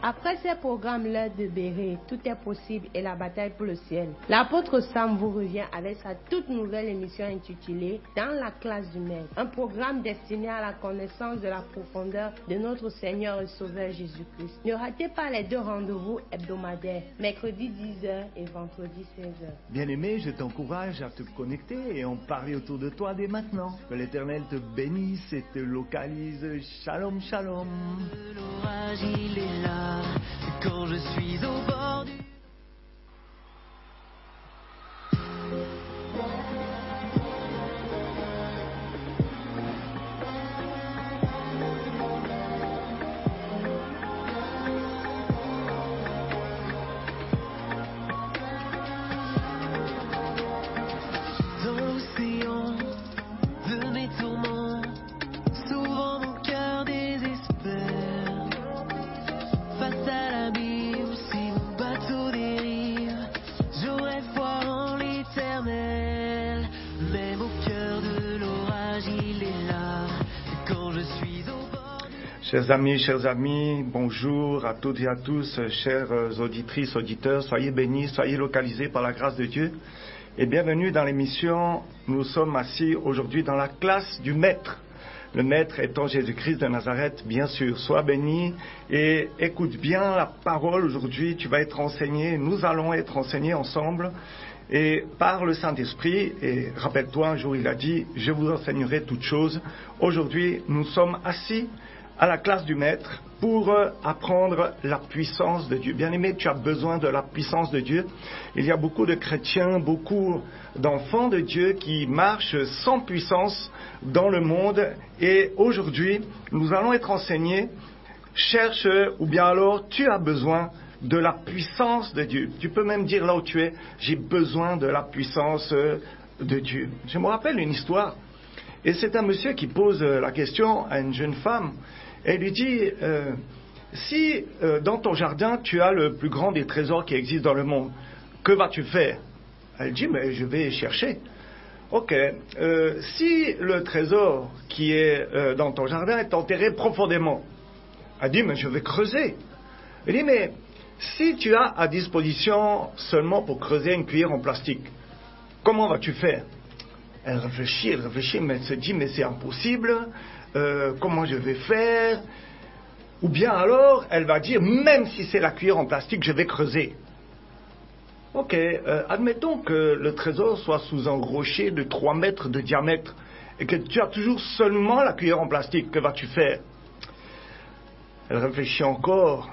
Après ces programmes-là de Béret, tout est possible et la bataille pour le ciel. L'apôtre Sam vous revient avec sa toute nouvelle émission intitulée Dans la classe du Maître. Un programme destiné à la connaissance de la profondeur de notre Seigneur et Sauveur Jésus-Christ. Ne ratez pas les deux rendez-vous hebdomadaires, mercredi 10h et vendredi 16h. Bien-aimé, je t'encourage à te connecter et en parler autour de toi dès maintenant. Que l'Éternel te bénisse et te localise. Shalom, shalom. L'orage, il est là. Quand je suis au bord du... Dans l'océan de mes tourments, souvent mon cœur désespère. Face à l'abîme, si mon bateau dérive, j'aurais foi en l'éternel. Même au cœur de l'orage, il est là. Et quand je suis au bord... Chers amis, bonjour à toutes et à tous, chères auditrices, auditeurs, soyez bénis, soyez localisés par la grâce de Dieu. Et bienvenue dans l'émission. Nous sommes assis aujourd'hui dans la classe du Maître. Le Maître étant Jésus-Christ de Nazareth, bien sûr. Sois béni et écoute bien la parole aujourd'hui. Tu vas être enseigné, nous allons être enseignés ensemble et par le Saint-Esprit. Et rappelle-toi, un jour il a dit, je vous enseignerai toutes choses. Aujourd'hui, nous sommes assis à la classe du Maître pour apprendre la puissance de Dieu. Bien-aimé, tu as besoin de la puissance de Dieu. Il y a beaucoup de chrétiens, beaucoup d'enfants de Dieu qui marchent sans puissance dans le monde. Et aujourd'hui, nous allons être enseignés. Cherche, ou bien alors tu as besoin de la puissance de Dieu. Tu peux même dire là où tu es, j'ai besoin de la puissance de Dieu. Je me rappelle une histoire. Et c'est un monsieur qui pose la question à une jeune femme. Et lui dit, si dans ton jardin tu as le plus grand des trésors qui existent dans le monde, que vas-tu faire? Elle dit, mais je vais chercher. Ok, si le trésor qui est dans ton jardin est enterré profondément, elle dit, mais je vais creuser. Elle dit, mais si tu as à disposition seulement pour creuser une cuillère en plastique, comment vas-tu faire? Elle réfléchit, mais elle se dit, mais c'est impossible, comment je vais faire? Ou bien alors, elle va dire, même si c'est la cuillère en plastique, je vais creuser. Ok, admettons que le trésor soit sous un rocher de 3 mètres de diamètre et que tu as toujours seulement la cuillère en plastique, que vas-tu faire? Elle réfléchit encore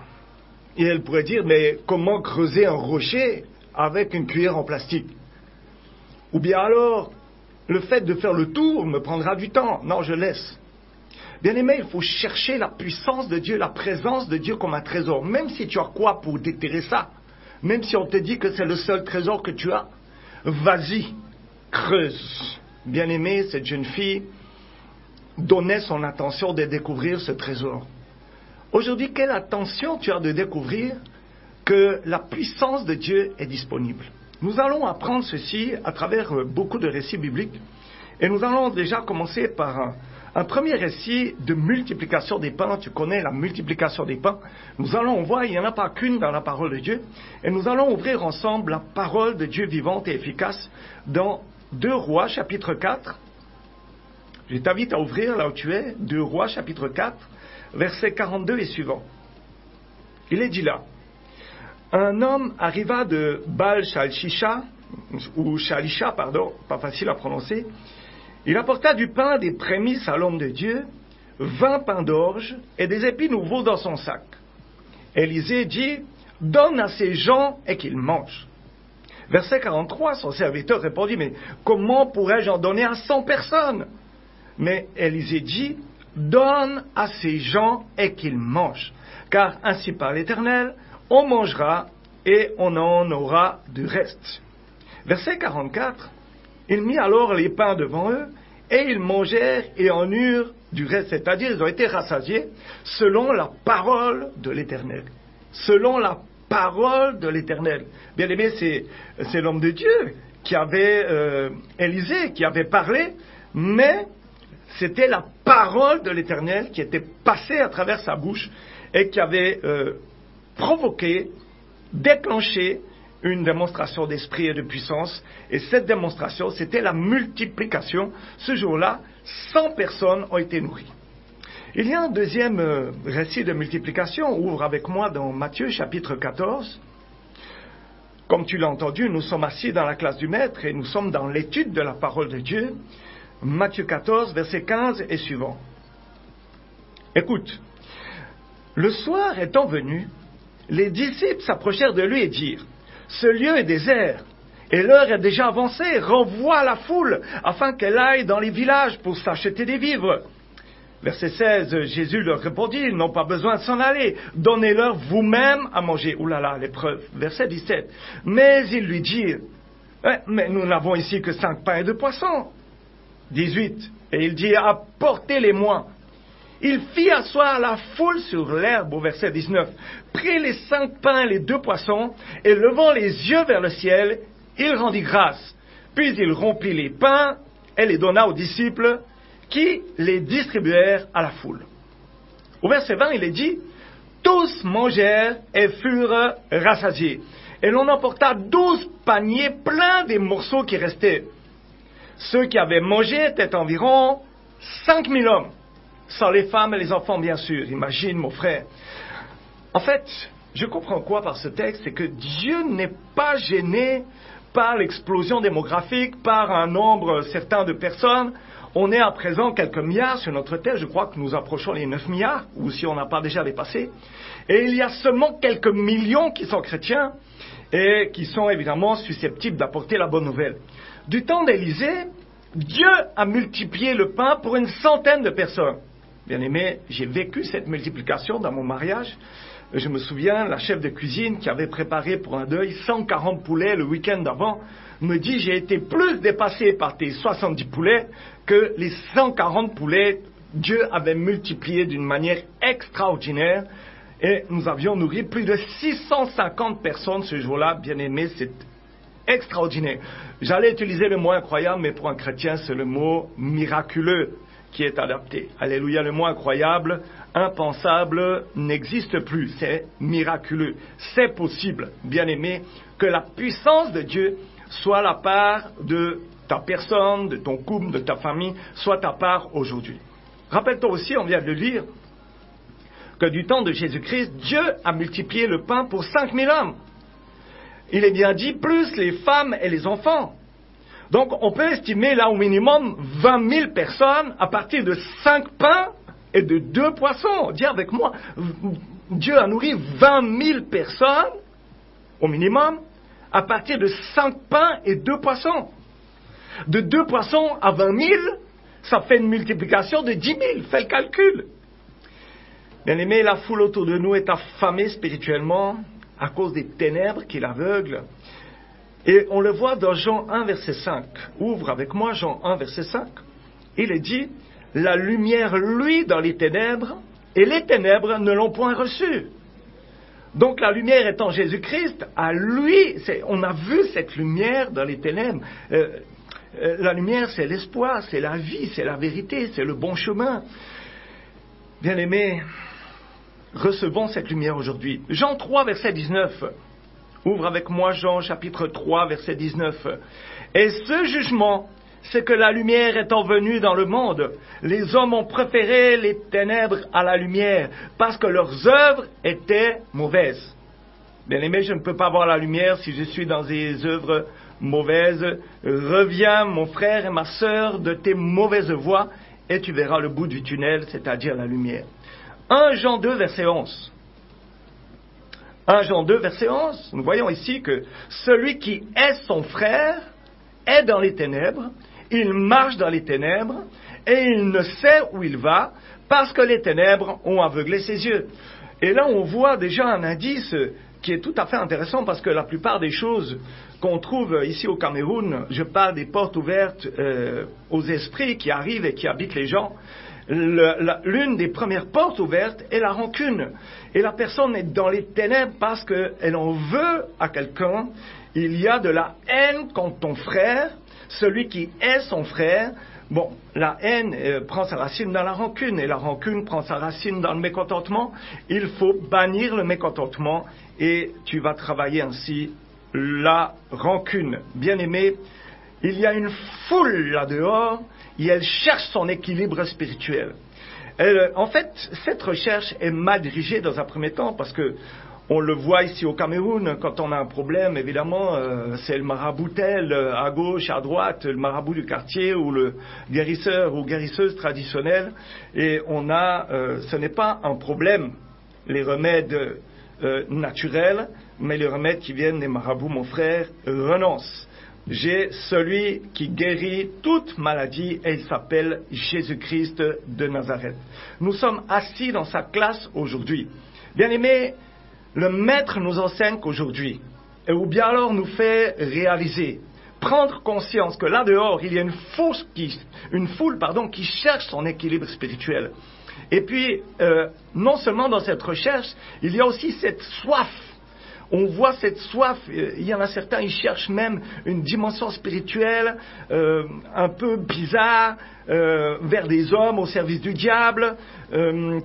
et elle pourrait dire, mais comment creuser un rocher avec une cuillère en plastique? Ou bien alors, le fait de faire le tour me prendra du temps. Non, je laisse. Bien aimé, il faut chercher la puissance de Dieu, la présence de Dieu comme un trésor. Même si tu as quoi pour déterrer ça, même si on te dit que c'est le seul trésor que tu as, vas-y, creuse. Bien aimé, cette jeune fille donnait son attention de découvrir ce trésor. Aujourd'hui, quelle attention tu as de découvrir que la puissance de Dieu est disponible? Nous allons apprendre ceci à travers beaucoup de récits bibliques. Et nous allons déjà commencer par un premier récit de multiplication des pains. Tu connais la multiplication des pains. Nous allons voir, il n'y en a pas qu'une dans la parole de Dieu. Et nous allons ouvrir ensemble la parole de Dieu vivante et efficace dans 2 Rois chapitre 4. Je t'invite à ouvrir là où tu es, 2 Rois chapitre 4, versets 42 et suivants. Il est dit là. Un homme arriva de Baal-Shalisha, pas facile à prononcer. Il apporta du pain des prémices à l'homme de Dieu, 20 pains d'orge et des épis nouveaux dans son sac. Élisée dit, donne à ces gens et qu'ils mangent. Verset 43, son serviteur répondit, mais comment pourrais-je en donner à 100 personnes? Mais Élisée dit, donne à ces gens et qu'ils mangent, car ainsi parle l'Éternel, on mangera et on en aura du reste. Verset 44. Il mit alors les pains devant eux et ils mangèrent et en eurent du reste. C'est-à-dire, ils ont été rassasiés selon la parole de l'Éternel. Selon la parole de l'Éternel. Bien aimé, c'est l'homme de Dieu qui avait, Élisée, qui avait parlé, mais c'était la parole de l'Éternel qui était passée à travers sa bouche et qui avait provoquer, déclencher une démonstration d'esprit et de puissance. Et cette démonstration, c'était la multiplication. Ce jour-là, 100 personnes ont été nourries. Il y a un deuxième récit de multiplication. Ouvre avec moi dans Matthieu chapitre 14. Comme tu l'as entendu, nous sommes assis dans la classe du Maître et nous sommes dans l'étude de la parole de Dieu. Matthieu 14, versets 15 et suivant. Écoute, le soir étant venu, les disciples s'approchèrent de lui et dirent, « Ce lieu est désert, et l'heure est déjà avancée, renvoie la foule, afin qu'elle aille dans les villages pour s'acheter des vivres. » Verset 16, Jésus leur répondit, ils n'ont pas besoin de s'en aller, donnez-leur vous-même à manger. Ouh là là, l'épreuve. Verset 17, mais ils lui dirent, mais nous n'avons ici que 5 pains et 2 poissons. 18, et il dit, apportez-les-moi. Il fit asseoir la foule sur l'herbe, au verset 19, prit les 5 pains et les 2 poissons, et levant les yeux vers le ciel, il rendit grâce. Puis il rompit les pains et les donna aux disciples, qui les distribuèrent à la foule. Au verset 20, il est dit, tous mangèrent et furent rassasiés. Et l'on emporta 12 paniers pleins des morceaux qui restaient. Ceux qui avaient mangé étaient environ 5000 hommes, sans les femmes et les enfants, bien sûr. Imagine, mon frère. En fait, je comprends quoi par ce texte, c'est que Dieu n'est pas gêné par l'explosion démographique, par un nombre certain de personnes. On est à présent quelques milliards sur notre terre, je crois que nous approchons les 9 milliards, ou si on n'a pas déjà dépassé. Et il y a seulement quelques millions qui sont chrétiens et qui sont évidemment susceptibles d'apporter la bonne nouvelle. Du temps d'Élisée, Dieu a multiplié le pain pour une centaine de personnes. Bien aimé, j'ai vécu cette multiplication dans mon mariage. Je me souviens, la chef de cuisine qui avait préparé pour un deuil 140 poulets le week-end d'avant, me dit, j'ai été plus dépassé par tes 70 poulets que les 140 poulets. Dieu avait multiplié d'une manière extraordinaire et nous avions nourri plus de 650 personnes ce jour-là. Bien aimé, c'est extraordinaire. J'allais utiliser le mot incroyable, mais pour un chrétien, c'est le mot miraculeux qui est adapté. Alléluia, le mot incroyable, impensable, n'existe plus. C'est miraculeux. C'est possible, bien aimé, que la puissance de Dieu soit la part de ta personne, de ton couple, de ta famille, soit ta part aujourd'hui. Rappelle-toi aussi, on vient de le lire, que du temps de Jésus-Christ, Dieu a multiplié le pain pour 5000 hommes. Il est bien dit, plus les femmes et les enfants. Donc, on peut estimer là au minimum 20 000 personnes à partir de 5 pains et de 2 poissons. Dis avec moi, Dieu a nourri 20 000 personnes au minimum à partir de 5 pains et 2 poissons. De 2 poissons à 20 000, ça fait une multiplication de 10 000. Fais le calcul. Bien aimé, la foule autour de nous est affamée spirituellement à cause des ténèbres qui l'aveuglent. Et on le voit dans Jean 1, verset 5. Ouvre avec moi Jean 1, verset 5. Il est dit, la lumière luit dans les ténèbres, et les ténèbres ne l'ont point reçue. Donc la lumière étant Jésus-Christ, à lui, on a vu cette lumière dans les ténèbres. La lumière, c'est l'espoir, c'est la vie, c'est la vérité, c'est le bon chemin. Bien-aimés, recevons cette lumière aujourd'hui. Jean 3, verset 19. Ouvre avec moi Jean chapitre 3, verset 19. Et ce jugement, c'est que la lumière étant venue dans le monde, les hommes ont préféré les ténèbres à la lumière, parce que leurs œuvres étaient mauvaises. Bien-aimé, je ne peux pas voir la lumière si je suis dans des œuvres mauvaises. Reviens, mon frère et ma sœur, de tes mauvaises voies, et tu verras le bout du tunnel, c'est-à-dire la lumière. 1 Jean 2, verset 11. 1 Jean 2, verset 11, nous voyons ici que celui qui est son frère est dans les ténèbres, il marche dans les ténèbres, et il ne sait où il va, parce que les ténèbres ont aveuglé ses yeux. Et là, on voit déjà un indice qui est tout à fait intéressant, parce que la plupart des choses qu'on trouve ici au Cameroun, je parle des portes ouvertes aux esprits qui arrivent et qui habitent les gens. L'une des premières portes ouvertes est la rancune. Et la personne est dans les ténèbres parce qu'elle en veut à quelqu'un. Il y a de la haine contre ton frère, celui qui est son frère, Bon, la haine prend sa racine dans la rancune, et la rancune prend sa racine dans le mécontentement. Il faut bannir le mécontentement, et tu vas travailler ainsi la rancune. Bien-aimé, il y a une foule là-dehors, et elle cherche son équilibre spirituel. En fait, cette recherche est mal dirigée dans un premier temps, parce que on le voit ici au Cameroun, quand on a un problème, évidemment, c'est le marabout tel, à gauche, à droite, le marabout du quartier, ou le guérisseur ou guérisseuse traditionnelle, et ce n'est pas un problème, les remèdes naturels, mais les remèdes qui viennent des marabouts, mon frère, renonce. J'ai celui qui guérit toute maladie, et il s'appelle Jésus-Christ de Nazareth. Nous sommes assis dans sa classe aujourd'hui. Bien-aimés, le maître nous enseigne qu'aujourd'hui, ou bien alors nous fait réaliser, prendre conscience que là dehors, il y a une foule qui cherche son équilibre spirituel. Et puis, non seulement dans cette recherche, il y a aussi cette soif. On voit cette soif, il y en a certains, ils cherchent même une dimension spirituelle un peu bizarre, vers des hommes au service du diable,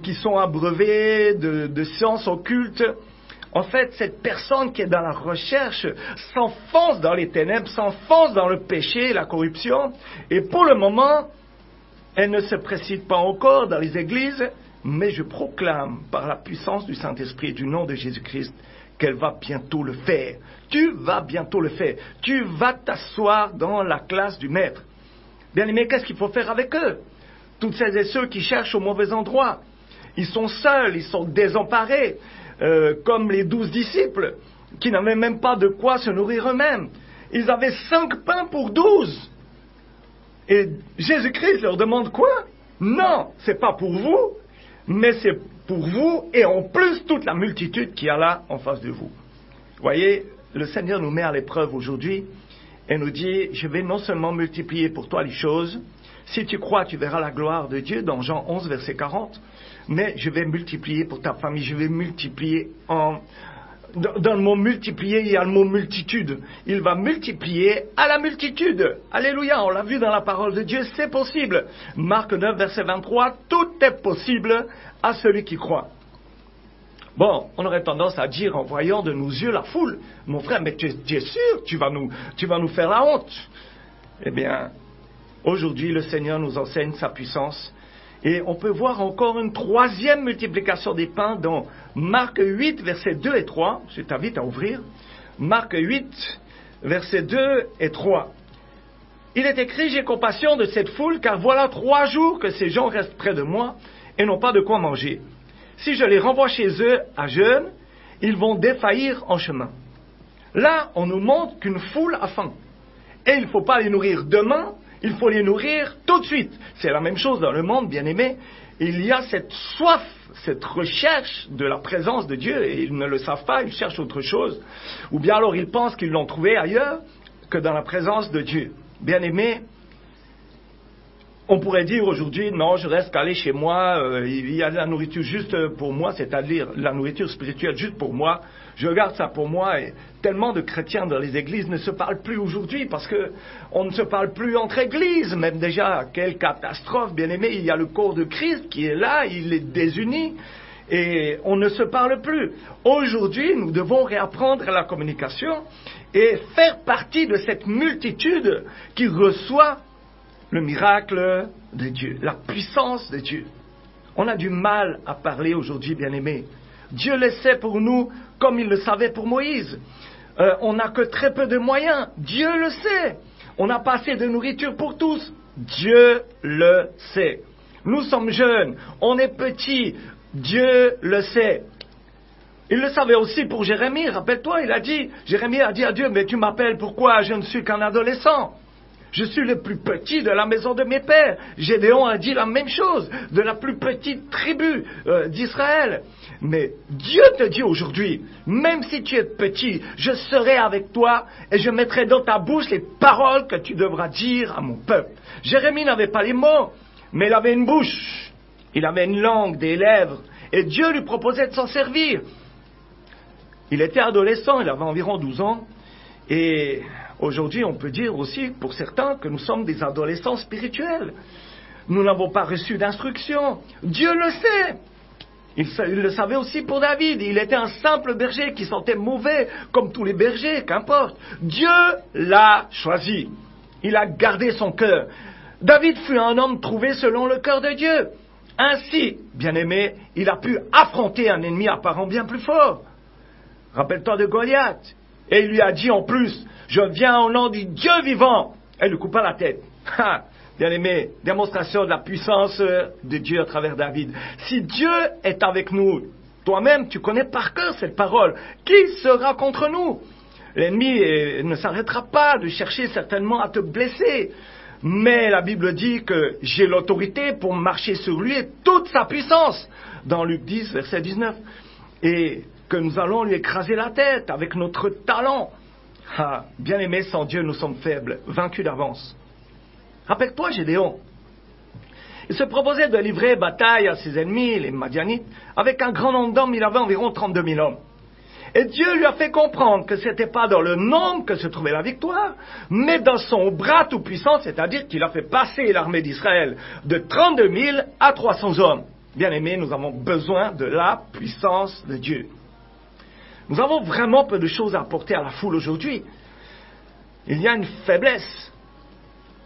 qui sont abreuvés de sciences occultes. En fait, cette personne qui est dans la recherche s'enfonce dans les ténèbres, s'enfonce dans le péché, la corruption, et pour le moment, elle ne se précipite pas encore dans les églises, mais je proclame par la puissance du Saint-Esprit et du nom de Jésus-Christ qu'elle va bientôt le faire. Tu vas bientôt le faire. Tu vas t'asseoir dans la classe du Maître. Bien-aimés, qu'est-ce qu'il faut faire avec eux? Toutes celles et ceux qui cherchent au mauvais endroit. Ils sont seuls, ils sont désemparés. Comme les 12 disciples, qui n'avaient même pas de quoi se nourrir eux-mêmes. Ils avaient 5 pains pour 12. Et Jésus-Christ leur demande quoi? Non, c'est pas pour vous, mais c'est pour vous, et en plus toute la multitude qui est là en face de vous. Vous voyez, le Seigneur nous met à l'épreuve aujourd'hui, et nous dit, je vais non seulement multiplier pour toi les choses, si tu crois, tu verras la gloire de Dieu, dans Jean 11, verset 40, mais je vais multiplier pour ta famille, je vais multiplier dans le mot multiplier, il y a le mot multitude. Il va multiplier à la multitude. Alléluia, on l'a vu dans la parole de Dieu, c'est possible. Marc 9, verset 23, tout est possible à celui qui croit. Bon, on aurait tendance à dire en voyant de nos yeux la foule, mon frère, mais tu es sûr, tu vas nous faire la honte. Eh bien, aujourd'hui, le Seigneur nous enseigne sa puissance. Et on peut voir encore une troisième multiplication des pains dans Marc 8, versets 2 et 3. Je t'invite à ouvrir. Marc 8, versets 2 et 3. Il est écrit, j'ai compassion de cette foule, car voilà 3 jours que ces gens restent près de moi et n'ont pas de quoi manger. Si je les renvoie chez eux à jeûne, ils vont défaillir en chemin. Là, on nous montre qu'une foule a faim. Et il ne faut pas les nourrir demain, il faut les nourrir tout de suite. C'est la même chose dans le monde, bien-aimé. Il y a cette soif, cette recherche de la présence de Dieu, et ils ne le savent pas, ils cherchent autre chose. Ou bien alors ils pensent qu'ils l'ont trouvé ailleurs que dans la présence de Dieu. Bien-aimé, on pourrait dire aujourd'hui, non, je reste calé chez moi, il y a de la nourriture juste pour moi, c'est-à-dire la nourriture spirituelle juste pour moi, je garde ça pour moi. Et tellement de chrétiens dans les églises ne se parlent plus aujourd'hui, parce que on ne se parle plus entre églises, même déjà, quelle catastrophe, bien-aimé, il y a le corps de Christ qui est là, il est désuni, et on ne se parle plus. Aujourd'hui, nous devons réapprendre la communication, et faire partie de cette multitude qui reçoit le miracle de Dieu, la puissance de Dieu. On a du mal à parler aujourd'hui, bien-aimés. Dieu le sait pour nous comme il le savait pour Moïse. On n'a que très peu de moyens. Dieu le sait. On n'a pas assez de nourriture pour tous. Dieu le sait. Nous sommes jeunes. On est petits. Dieu le sait. Il le savait aussi pour Jérémie. Rappelle-toi, Jérémie a dit à Dieu, mais tu m'appelles pourquoi je ne suis qu'un adolescent? Je suis le plus petit de la maison de mes pères. Gédéon a dit la même chose, de la plus petite tribu d'Israël. Mais Dieu te dit aujourd'hui, même si tu es petit, je serai avec toi et je mettrai dans ta bouche les paroles que tu devras dire à mon peuple. Jérémie n'avait pas les mots, mais il avait une bouche, il avait une langue, des lèvres, et Dieu lui proposait de s'en servir. Il était adolescent, il avait environ 12 ans, et Aujourd'hui, on peut dire aussi pour certains que nous sommes des adolescents spirituels. Nous n'avons pas reçu d'instruction. Dieu le sait. Il le savait aussi pour David. Il était un simple berger qui sentait mauvais, comme tous les bergers, qu'importe. Dieu l'a choisi. Il a gardé son cœur. David fut un homme trouvé selon le cœur de Dieu. Ainsi, bien-aimé, il a pu affronter un ennemi apparent bien plus fort. Rappelle-toi de Goliath. Et il lui a dit en plus, je viens au nom du Dieu vivant. Et il lui coupa la tête. Bien-aimé, démonstration de la puissance de Dieu à travers David. Si Dieu est avec nous, toi-même, tu connais par cœur cette parole. Qui sera contre nous? L'ennemi ne s'arrêtera pas de chercher certainement à te blesser. Mais la Bible dit que j'ai l'autorité pour marcher sur lui et toute sa puissance. Dans Luc 10, verset 19. Et que nous allons lui écraser la tête avec notre talent. Bien-aimé, sans Dieu, nous sommes faibles, vaincus d'avance. Rappelle-toi Gédéon. Il se proposait de livrer bataille à ses ennemis, les Madianites. Avec un grand nombre d'hommes, il avait environ 32 000 hommes. Et Dieu lui a fait comprendre que ce n'était pas dans le nombre que se trouvait la victoire, mais dans son bras tout-puissant, c'est-à-dire qu'il a fait passer l'armée d'Israël de 32 000 à 300 hommes. Bien-aimés, nous avons besoin de la puissance de Dieu. Nous avons vraiment peu de choses à apporter à la foule aujourd'hui. Il y a une faiblesse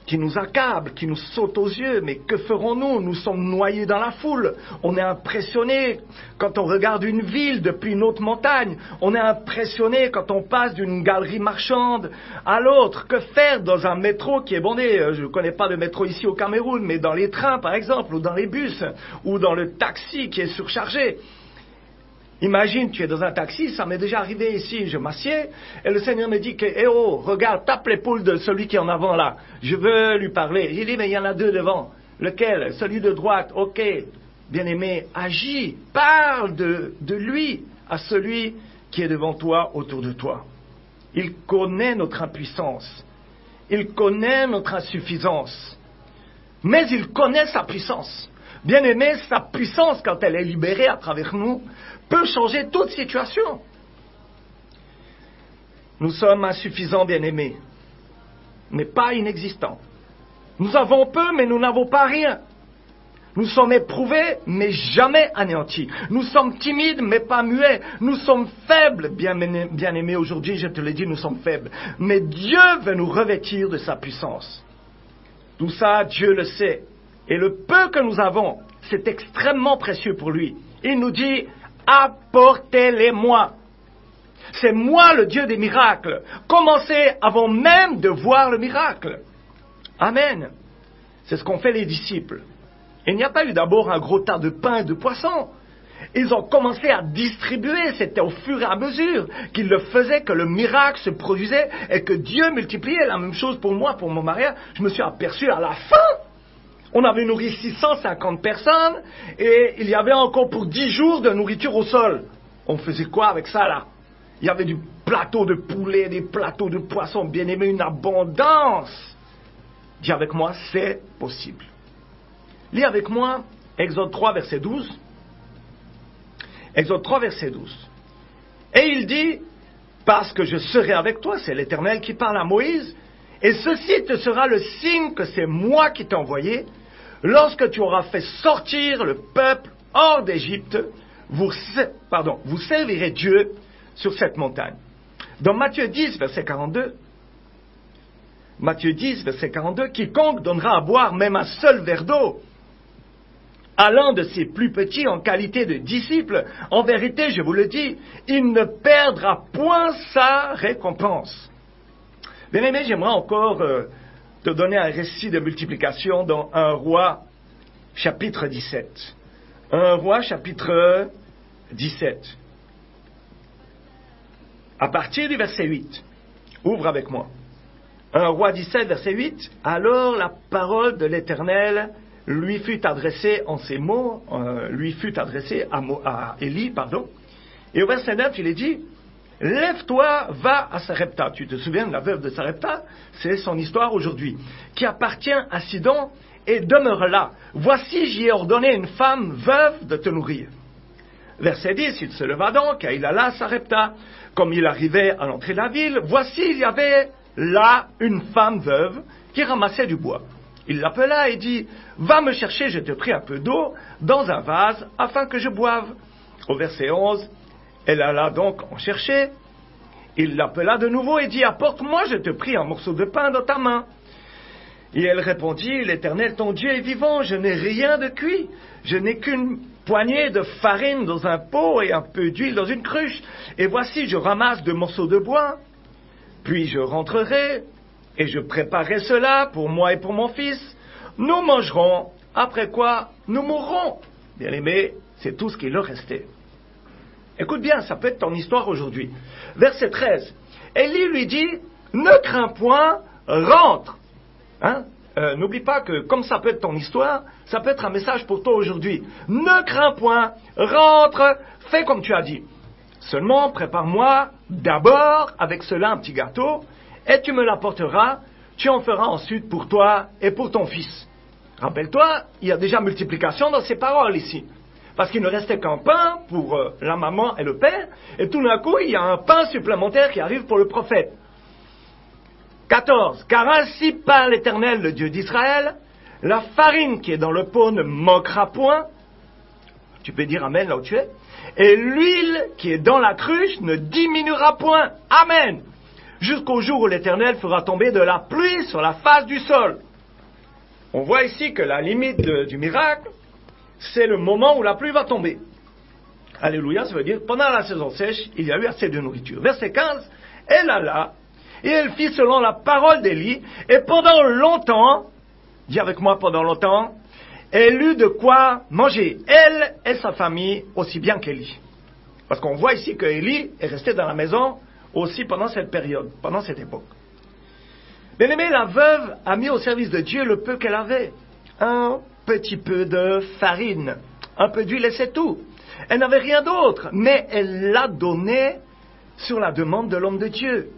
qui nous accable, qui nous saute aux yeux. Mais que ferons-nous? Nous sommes noyés dans la foule. On est impressionné quand on regarde une ville depuis une autre montagne. On est impressionné quand on passe d'une galerie marchande à l'autre. Que faire dans un métro qui est bondé? Je ne connais pas de métro ici au Cameroun, mais dans les trains par exemple, ou dans les bus, ou dans le taxi qui est surchargé. Imagine, tu es dans un taxi, ça m'est déjà arrivé ici, je m'assieds, et le Seigneur me dit que, eh oh, regarde, tape l'épaule de celui qui est en avant là, je veux lui parler. J'ai dit, mais il y en a deux devant. Lequel? Celui de droite, ok. Bien-aimé, agis, parle de lui à celui qui est devant toi, autour de toi. Il connaît notre impuissance, il connaît notre insuffisance, mais il connaît sa puissance. Bien-aimé, sa puissance, quand elle est libérée à travers nous, peut changer toute situation. Nous sommes insuffisants, bien-aimés, mais pas inexistants. Nous avons peu, mais nous n'avons pas rien. Nous sommes éprouvés, mais jamais anéantis. Nous sommes timides, mais pas muets. Nous sommes faibles, bien-aimés. Aujourd'hui, je te l'ai dit, nous sommes faibles. Mais Dieu veut nous revêtir de sa puissance. Tout ça, Dieu le sait. Et le peu que nous avons, c'est extrêmement précieux pour lui. Il nous dit, apportez-les-moi. C'est moi le Dieu des miracles. Commencez avant même de voir le miracle. Amen. C'est ce qu'ont fait les disciples. Il n'y a pas eu d'abord un gros tas de pain et de poissons. Ils ont commencé à distribuer. C'était au fur et à mesure qu'ils le faisaient que le miracle se produisait et que Dieu multipliait. La même chose pour moi, pour mon mariage. Je me suis aperçu à la fin. On avait nourri 650 personnes et il y avait encore pour 10 jours de nourriture au sol. On faisait quoi avec ça là? Il y avait du plateau de poulet, des plateaux de poissons, bien aimé, une abondance. Dis avec moi, c'est possible. Lis avec moi Exode 3, verset 12. Exode 3, verset 12. Et il dit, parce que je serai avec toi, c'est l'Éternel qui parle à Moïse, et ceci te sera le signe que c'est moi qui t'ai envoyé. Lorsque tu auras fait sortir le peuple hors d'Égypte, vous servirez Dieu sur cette montagne. Dans Matthieu 10, verset 42, Matthieu 10, verset 42, quiconque donnera à boire même un seul verre d'eau à l'un de ses plus petits en qualité de disciple, en vérité, je vous le dis, il ne perdra point sa récompense. Bien aimé, j'aimerais encore te donner un récit de multiplication dans 1 Roi, chapitre 17. 1 Roi, chapitre 17. À partir du verset 8, ouvre avec moi. 1 Roi 17, verset 8. Alors la parole de l'Éternel lui fut adressée en ces mots, lui fut adressée à Élie, Et au verset 9, il est dit, lève-toi, va à Sarepta. Tu te souviens de la veuve de Sarepta? C'est son histoire aujourd'hui, qui appartient à Sidon, et demeure là. Voici, j'y ai ordonné une femme veuve de te nourrir. Verset 10, il se leva donc, et il alla à Sarepta. Comme il arrivait à l'entrée de la ville, voici, il y avait là une femme veuve qui ramassait du bois. Il l'appela et dit, « Va me chercher, je te prie, un peu d'eau dans un vase afin que je boive. » Au verset 11, elle alla donc en chercher. Il l'appela de nouveau et dit, « Apporte-moi, je te prie, un morceau de pain dans ta main. » Et elle répondit, « L'Éternel, ton Dieu est vivant, je n'ai rien de cuit. Je n'ai qu'une poignée de farine dans un pot et un peu d'huile dans une cruche. Et voici, je ramasse 2 morceaux de bois. Puis je rentrerai et je préparerai cela pour moi et pour mon fils. Nous mangerons, après quoi nous mourrons. » Bien-aimé, c'est tout ce qui leur restait. Écoute bien, ça peut être ton histoire aujourd'hui. Verset 13. Élie lui dit, « Ne crains point, rentre. » N'oublie pas que comme ça peut être ton histoire, ça peut être un message pour toi aujourd'hui. Ne crains point, rentre, fais comme tu as dit. Seulement, prépare-moi d'abord avec cela un petit gâteau, et tu me l'apporteras, tu en feras ensuite pour toi et pour ton fils. Rappelle-toi, il y a déjà multiplication dans ces paroles ici. Parce qu'il ne restait qu'un pain pour la maman et le père, et tout d'un coup, il y a un pain supplémentaire qui arrive pour le prophète. 14. Car ainsi parle l'Éternel, le Dieu d'Israël, la farine qui est dans le pot ne manquera point. Tu peux dire amen là où tu es. Et l'huile qui est dans la cruche ne diminuera point. Amen. Jusqu'au jour où l'Éternel fera tomber de la pluie sur la face du sol. On voit ici que la limite du miracle, c'est le moment où la pluie va tomber. Alléluia, ça veut dire pendant la saison sèche, il y a eu assez de nourriture. Verset 15, elle alla, et elle fit selon la parole d'Élie, et pendant longtemps, dis avec moi pendant longtemps, elle eut de quoi manger, elle et sa famille, aussi bien qu'Élie. Parce qu'on voit ici que Élie est resté dans la maison aussi pendant cette période, pendant cette époque. Bien aimé, la veuve a mis au service de Dieu le peu qu'elle avait. Un petit peu de farine, un peu d'huile et c'est tout. Elle n'avait rien d'autre, mais elle l'a donné sur la demande de l'homme de Dieu.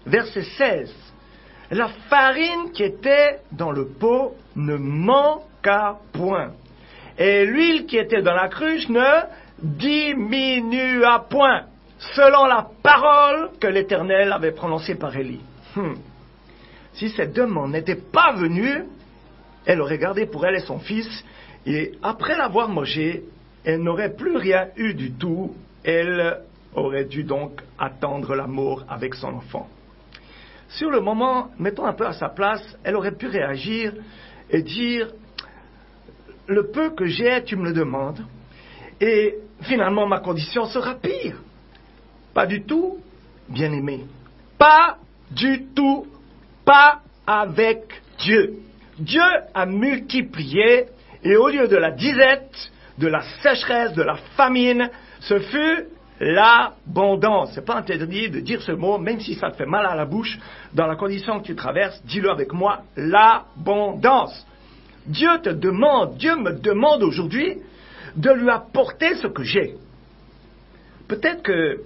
Verset 16. La farine qui était dans le pot ne manqua point. Et l'huile qui était dans la cruche ne diminua point, selon la parole que l'Éternel avait prononcée par Élie. Si cette demande n'était pas venue, elle aurait gardé pour elle et son fils, et après l'avoir mangé, elle n'aurait plus rien eu du tout. Elle aurait dû donc attendre la mort avec son enfant. Sur le moment, mettons un peu à sa place, elle aurait pu réagir et dire, le peu que j'ai, tu me le demandes, et finalement ma condition sera pire. Pas du tout, bien-aimé. Pas du tout, pas avec Dieu. Dieu a multiplié, et au lieu de la disette, de la sécheresse, de la famine, ce fut l'abondance. C'est pas interdit de dire ce mot, même si ça te fait mal à la bouche, dans la condition que tu traverses, dis-le avec moi, l'abondance. Dieu te demande, Dieu me demande aujourd'hui de lui apporter ce que j'ai. Peut-être que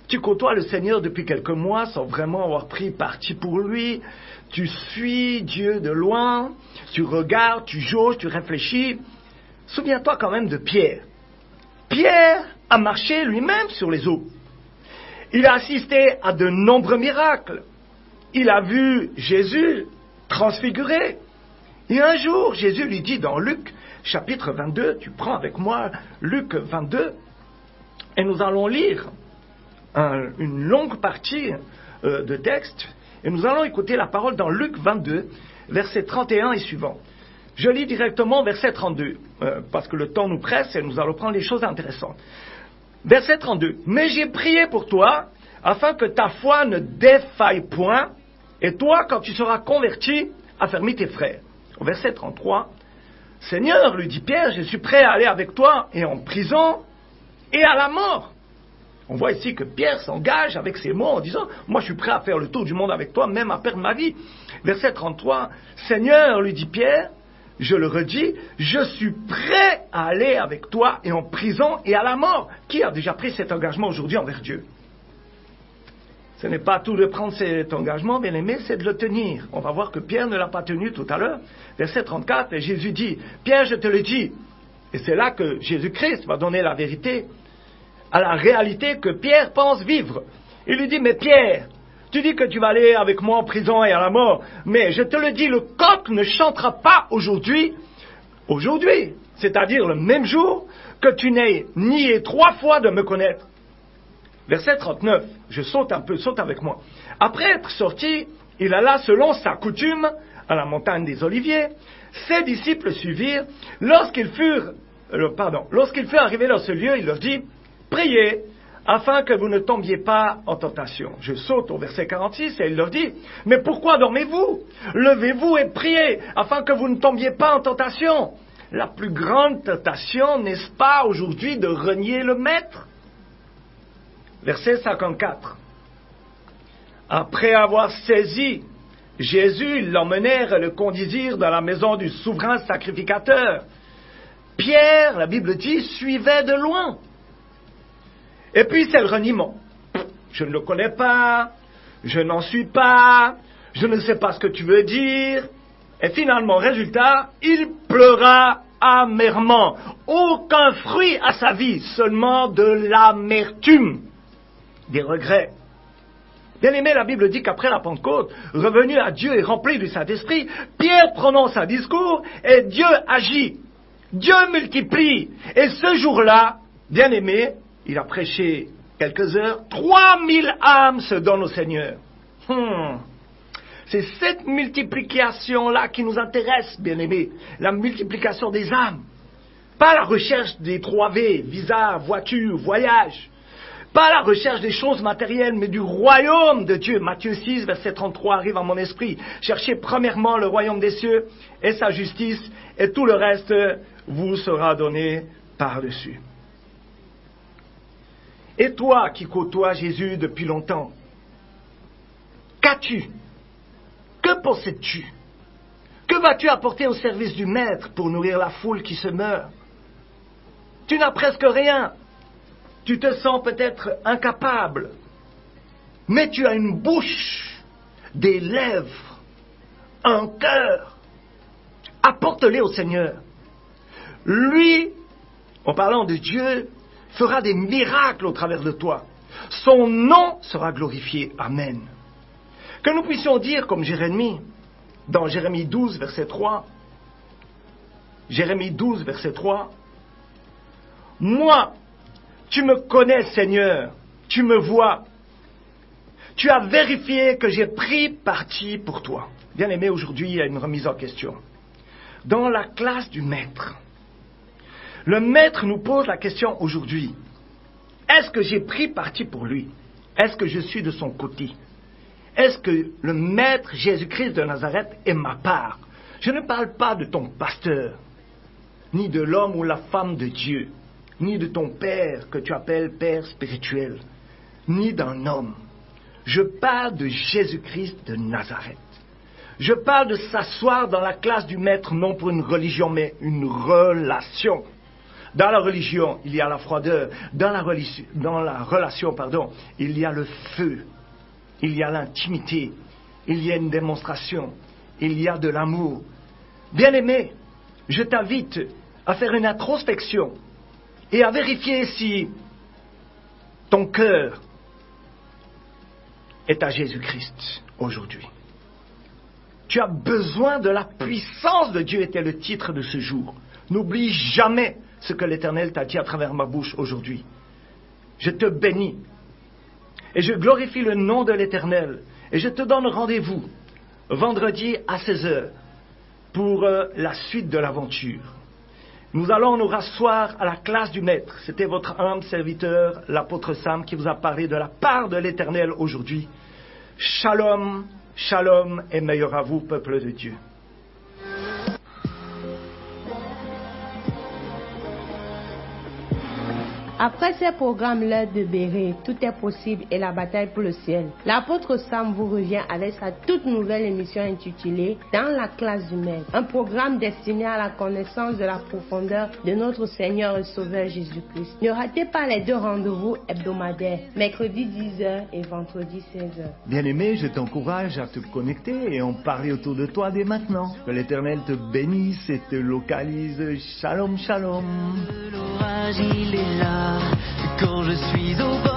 tu côtoies le Seigneur depuis quelques mois sans vraiment avoir pris parti pour lui. Tu suis Dieu de loin, tu regardes, tu jauges, tu réfléchis. Souviens-toi quand même de Pierre. Pierre a marché lui-même sur les eaux. Il a assisté à de nombreux miracles. Il a vu Jésus transfiguré. Et un jour, Jésus lui dit dans Luc, chapitre 22, tu prends avec moi Luc 22, et nous allons lire une longue partie de texte, et nous allons écouter la parole dans Luc 22, versets 31 et suivants. Je lis directement verset 32, parce que le temps nous presse et nous allons prendre les choses intéressantes. Verset 32. « Mais j'ai prié pour toi, afin que ta foi ne défaille point, et toi, quand tu seras converti, affermis tes frères. » Au verset 33. « Seigneur, lui dit Pierre, je suis prêt à aller avec toi, et en prison, et à la mort. » On voit ici que Pierre s'engage avec ces mots en disant « Moi, je suis prêt à faire le tour du monde avec toi, même à perdre ma vie. » Verset 33. « Seigneur, lui dit Pierre, je le redis, je suis prêt à aller avec toi et en prison et à la mort. » Qui a déjà pris cet engagement aujourd'hui envers Dieu? Ce n'est pas tout de prendre cet engagement, bien aimé, c'est de le tenir. On va voir que Pierre ne l'a pas tenu tout à l'heure. Verset 34, et Jésus dit, Pierre, je te le dis. Et c'est là que Jésus-Christ va donner la vérité à la réalité que Pierre pense vivre. Il lui dit, mais Pierre, Tu dis que tu vas aller avec moi en prison et à la mort. Mais je te le dis, le coq ne chantera pas aujourd'hui, c'est-à-dire le même jour que tu n'aies nié 3 fois de me connaître. Verset 39, je saute un peu, saute avec moi. Après être sorti, il alla selon sa coutume à la montagne des Oliviers. Ses disciples suivirent. Lorsqu'il fut arrivé dans ce lieu, il leur dit, priez, afin que vous ne tombiez pas en tentation. Je saute au verset 46 et il leur dit, mais pourquoi dormez-vous? Levez-vous et priez, afin que vous ne tombiez pas en tentation. La plus grande tentation, n'est-ce pas aujourd'hui, de renier le Maître? Verset 54. Après avoir saisi Jésus, ils l'emmenèrent et le conduisirent dans la maison du souverain sacrificateur. Pierre, la Bible dit, suivait de loin. Et puis c'est le reniement. Je ne le connais pas, je n'en suis pas, je ne sais pas ce que tu veux dire. Et finalement, résultat, il pleura amèrement. Aucun fruit à sa vie, seulement de l'amertume, des regrets. Bien aimé, la Bible dit qu'après la Pentecôte, revenu à Dieu et rempli du Saint-Esprit, Pierre prononce un discours et Dieu agit. Dieu multiplie. Et ce jour-là, bien aimé, il a prêché quelques heures, 3000 âmes se donnent au Seigneur. C'est cette multiplication-là qui nous intéresse, bien aimé. La multiplication des âmes. Pas la recherche des 3V, visa, voiture, voyage. Pas la recherche des choses matérielles, mais du royaume de Dieu. Matthieu 6, verset 33 arrive à mon esprit. Cherchez premièrement le royaume des cieux et sa justice, et tout le reste vous sera donné par-dessus. Et toi qui côtoies Jésus depuis longtemps, qu'as-tu? Que possèdes-tu? Que vas-tu apporter au service du Maître pour nourrir la foule qui se meurt? Tu n'as presque rien. Tu te sens peut-être incapable, mais tu as une bouche, des lèvres, un cœur. Apporte-les au Seigneur. Lui, en parlant de Dieu, fera des miracles au travers de toi. Son nom sera glorifié. Amen. Que nous puissions dire comme Jérémie, dans Jérémie 12, verset 3, Jérémie 12, verset 3, « Moi, tu me connais, Seigneur, tu me vois. Tu as vérifié que j'ai pris parti pour toi. » Bien aimé, aujourd'hui, il y a une remise en question. Dans la classe du Maître, le Maître nous pose la question aujourd'hui. Est-ce que j'ai pris parti pour lui? Est-ce que je suis de son côté? Est-ce que le Maître Jésus-Christ de Nazareth est ma part? Je ne parle pas de ton pasteur, ni de l'homme ou la femme de Dieu, ni de ton père que tu appelles père spirituel, ni d'un homme. Je parle de Jésus-Christ de Nazareth. Je parle de s'asseoir dans la classe du Maître, non pour une religion, mais une relation. Dans la religion, il y a la froideur. Dans la relation, il y a le feu. Il y a l'intimité. Il y a une démonstration. Il y a de l'amour. Bien-aimé, je t'invite à faire une introspection et à vérifier si ton cœur est à Jésus-Christ aujourd'hui. Tu as besoin de la puissance de Dieu, était le titre de ce jour. N'oublie jamais ce que l'Éternel t'a dit à travers ma bouche aujourd'hui. Je te bénis et je glorifie le nom de l'Éternel et je te donne rendez-vous vendredi à 16h pour la suite de l'aventure. Nous allons nous rasseoir à la classe du Maître. C'était votre humble serviteur, l'apôtre Sam, qui vous a parlé de la part de l'Éternel aujourd'hui. Shalom, shalom et meilleur à vous, peuple de Dieu. Après ces programmes, l'heure de bérer, tout est possible et la bataille pour le ciel. L'apôtre Sam vous revient avec sa toute nouvelle émission intitulée Dans la classe du Maître. Un programme destiné à la connaissance de la profondeur de notre Seigneur et Sauveur Jésus-Christ. Ne ratez pas les 2 rendez-vous hebdomadaires, mercredi 10h et vendredi 16h. Bien-aimé, je t'encourage à te connecter et en parler autour de toi dès maintenant. Que l'Éternel te bénisse et te localise. Shalom, shalom. L'orage, il est là quand je suis au bord.